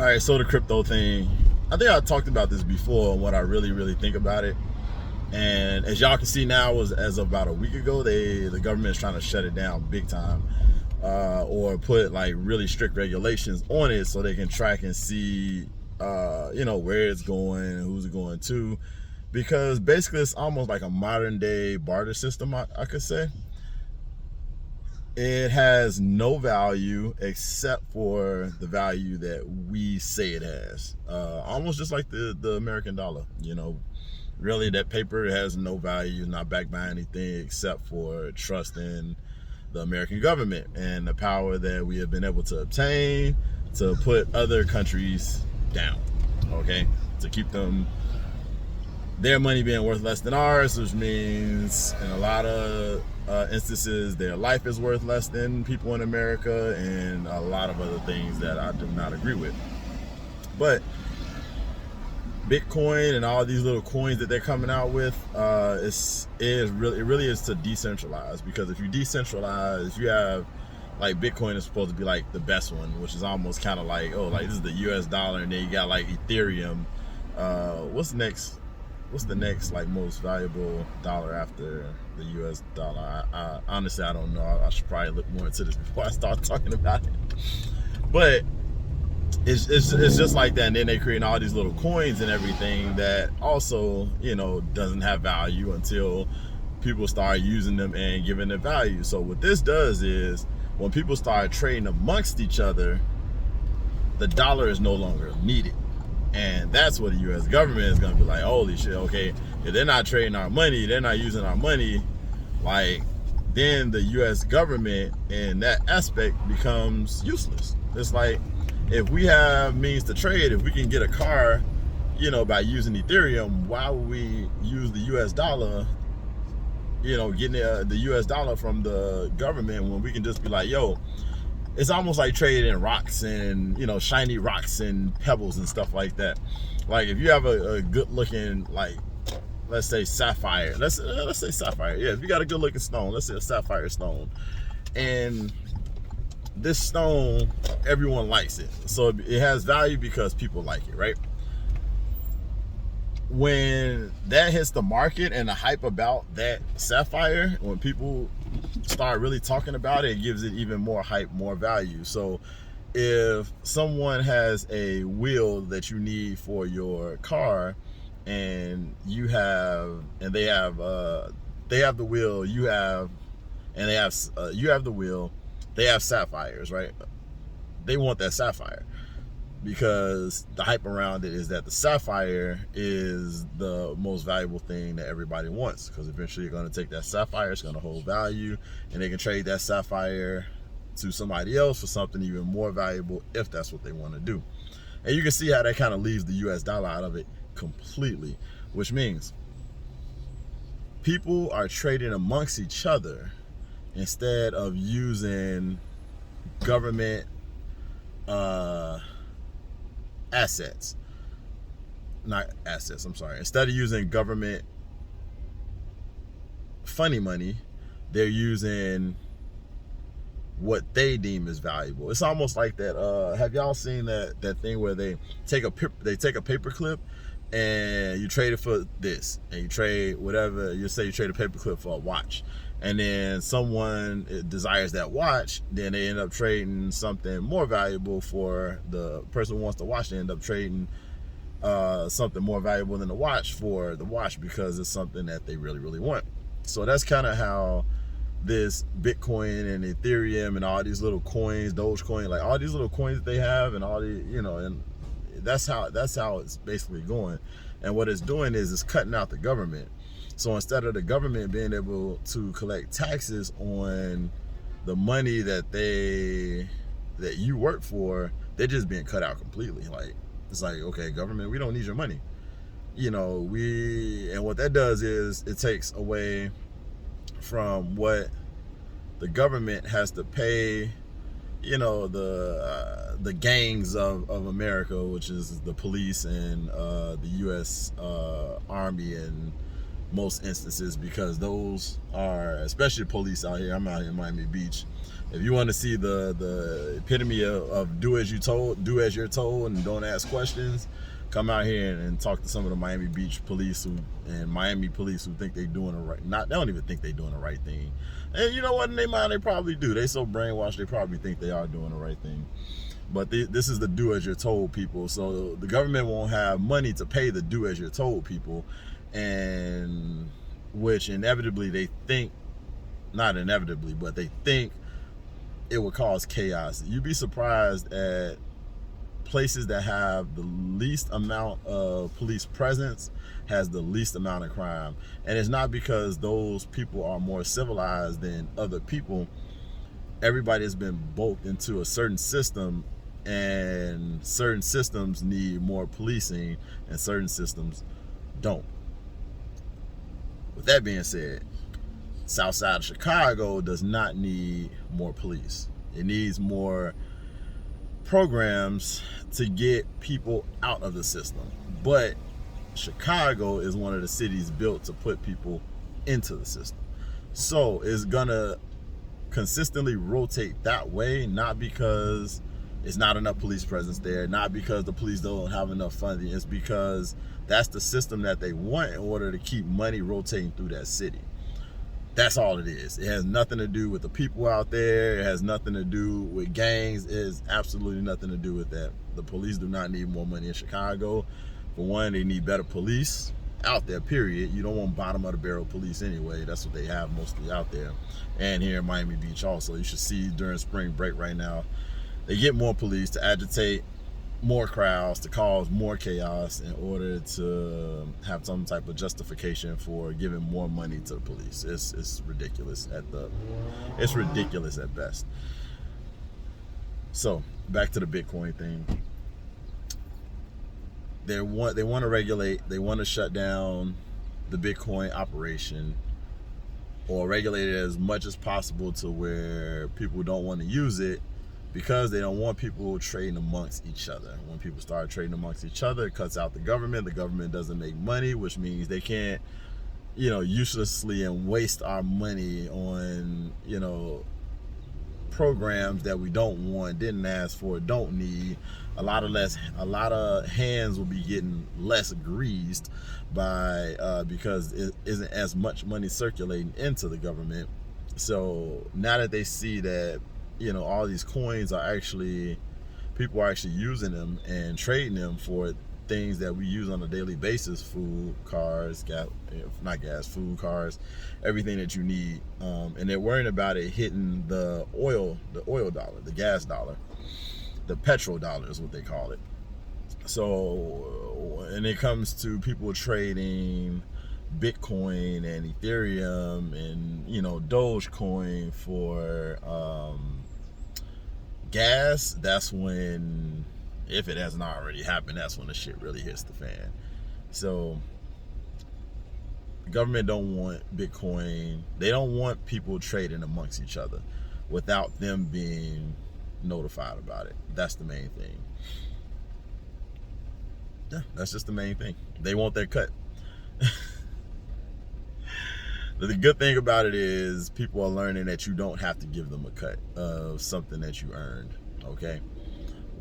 All right, so the crypto thing. I think I talked about this before and what I really think about it. And as y'all can see now, as of about a week ago, the government is trying to shut it down big time, or put like really strict regulations on it so they can track and see, where it's going and who's it going to, because basically it's almost like a modern day barter system. I could say it has no value except for the value that we say it has. Almost just like the American dollar. Really, that paper has no value, not backed by anything except for trust in the American government and the power that we have been able to obtain to put other countries down, okay? To keep their money being worth less than ours, which means in a lot of instances their life is worth less than people in America, and a lot of other things that I do not agree with. But Bitcoin and all these little coins that they're coming out with, it really is to decentralize, because if you decentralize, you have like Bitcoin is supposed to be like the best one, which is almost kind of like, oh, like this is the US dollar, and then you got like Ethereum. What's the next like most valuable dollar after the US dollar? I honestly, I don't know. I should probably look more into this before I start talking about it. But it's just like that, and then they create all these little coins and everything that also doesn't have value until people start using them and giving them value. So what this does is, when people start trading amongst each other, the dollar is no longer needed. And that's what the US government is going to be like, holy shit, okay, if they're not trading our money, they're not using our money, like, then the US government in that aspect becomes useless. It's like, if we have means to trade, if we can get a car, by using Ethereum, why would we use the US dollar, getting the US dollar from the government, when we can just be like, yo, it's almost like trading rocks and, shiny rocks and pebbles and stuff like that. Like, if you have a good looking, like, let's say sapphire, let's say sapphire. Yeah, if you got a good looking stone, let's say a sapphire stone, and this stone, everyone likes it, so it has value because people like it, right? When that hits the market and the hype about that sapphire, when people start really talking about it, it gives it even more hype, more value. So if someone has a wheel that you need for your car, and you have the wheel, you have the wheel, they have sapphires, right? They want that sapphire because the hype around it is that the sapphire is the most valuable thing that everybody wants, because eventually you're going to take that sapphire, it's going to hold value, and they can trade that sapphire to somebody else for something even more valuable if that's what they want to do. And you can see how that kind of leaves the US dollar out of it completely, which means people are trading amongst each other instead of using government assets. Not assets, I'm sorry. Instead of using government funny money, they're using what they deem as valuable. It's almost like that. Have y'all seen that thing where they take a paper clip and you trade it for this, and you trade whatever, you say you trade a paperclip for a watch, and then someone desires that watch, then they end up trading something more valuable for the person who wants the watch. They end up trading something more valuable than the watch for the watch, because it's something that they really want. So that's kind of how this Bitcoin and Ethereum and all these little coins, Dogecoin, like all these little coins that they have, and all the, and that's how it's basically going. And what it's doing is it's cutting out the government. So instead of the government being able to collect taxes on the money that you work for, they're just being cut out completely. Like, it's like, okay, government, we don't need your money. And what that does is it takes away from what the government has to pay, the gangs of America, which is the police and the U.S. Army in most instances, because those are, especially police out here. I'm out here in Miami Beach. If you want to see the epitome of do as you're told, and don't ask questions, come out here and talk to some of the Miami Beach police and Miami police who think they're doing the right. They don't even think they're doing the right thing. And you know what? In their mind, they probably do. They so brainwashed, they probably think they are doing the right thing. But this is the do as you're told people. So the government won't have money to pay the do as you're told people, and which inevitably they think, not inevitably, but they think it would cause chaos. You'd be surprised at places that have the least amount of police presence has the least amount of crime. And it's not because those people are more civilized than other people. Everybody has been bulked into a certain system, and certain systems need more policing and certain systems don't. With that being said, South side of Chicago does not need more police. It needs more programs to get people out of the system. But Chicago is one of the cities built to put people into the system. So it's gonna consistently rotate that way, not because it's not enough police presence there, not because the police don't have enough funding. It's because that's the system that they want in order to keep money rotating through that city. That's all it is. It has nothing to do with the people out there. It has nothing to do with gangs. It has absolutely nothing to do with that. The police do not need more money in Chicago. For one, they need better police out there, period. You don't want bottom of the barrel police anyway. That's what they have mostly out there. And here in Miami Beach also. You should see during spring break right now, they get more police to agitate more crowds, to cause more chaos in order to have some type of justification for giving more money to the police. It's ridiculous it's ridiculous at best. So back to the Bitcoin thing. They want to regulate, they want to shut down the Bitcoin operation, or regulate it as much as possible to where people don't want to use it, because they don't want people trading amongst each other. When people start trading amongst each other, it cuts out the government. The government doesn't make money, which means they can't, uselessly and waste our money on, programs that we don't want, didn't ask for, don't need. A lot of hands will be getting less greased by because it isn't as much money circulating into the government. So now that they see that all these coins are actually, people are actually using them and trading them for things that we use on a daily basis, food, cars, food, cars, everything that you need. And they're worrying about it hitting the oil dollar, the gas dollar, the petrol dollar is what they call it. So when it comes to people trading Bitcoin and Ethereum and Dogecoin for gas, that's when, if it hasn't already happened, that's when the shit really hits the fan. So the government don't want Bitcoin. They don't want people trading amongst each other without them being notified about it. That's the main thing. Yeah, that's just the main thing. They want their cut. The good thing about it is people are learning that you don't have to give them a cut of something that you earned, okay?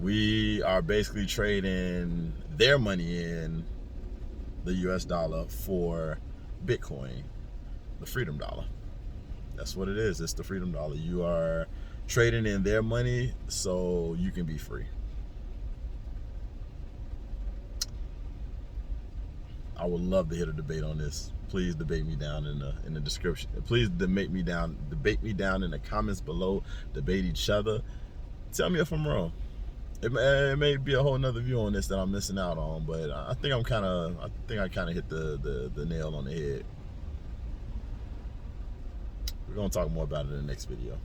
We are basically trading their money in the US dollar for Bitcoin, the freedom dollar. That's what it is. It's the freedom dollar. You are trading in their money so you can be free. I would love to hear a debate on this. Please debate me down in the description. Please debate me down in the comments below. Debate each other. Tell me if I'm wrong. It may be a whole nother view on this that I'm missing out on, but I think I kind of hit the nail on the head. We're gonna talk more about it in the next video.